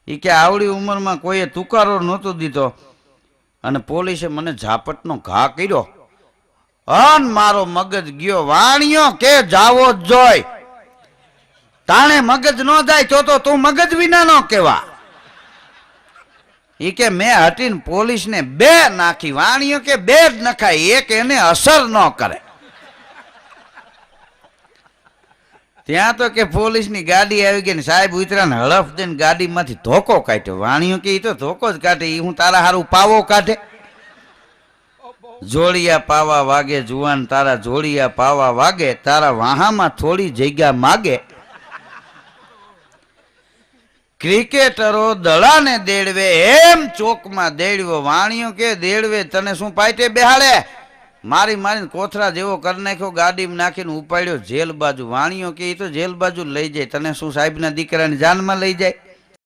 એ કે આવડી ઉંમરમાં કોઈએ તુકારો નહોતો દીધો અને પોલીસે મને ઝાપટનો ઘા કર્યો અન મારો મગજ ગયો વાણિયો કે જાવો જ જોય તાણે મગજ ન જાય તો તું મગજ વિના નો કેવા ઈ કે મેં હટીને પોલીસને બે નાખી વાણિયો કે બે જ નખાય એક એને અસર ન કરે ત્યાં તો કે પોલીસની ગાડી આવી ગઈ ને સાહેબ ઉતરા ને હળફ દઈને ગાડીમાંથી ધોકો કાઢ્યો વાણિયો કે ઈ તો ધોકો જ કાઢે ઈ હું તારા હારું પાવો કાઢે જોડિયા પાવા વાગે જુવાન તારા જોડિયા પાવા વાગે તારા વાહામાં થોડી જગ્યા માગે ક્રિકેટરો દડાને દેડવે એમ ચોકમાં દેડવો વાણિયો કે દેડવે તને શું પાટે બેહાડે મારી મારીને કોથરા જેવો કરી નાખ્યો ગાડીમાં નાખીને ઉપાડ્યો જેલ બાજુ વાણિયો કે એ તો જેલ બાજુ લઈ જાય તને શું સાહેબના દીકરાની જાનમાં લઈ જાય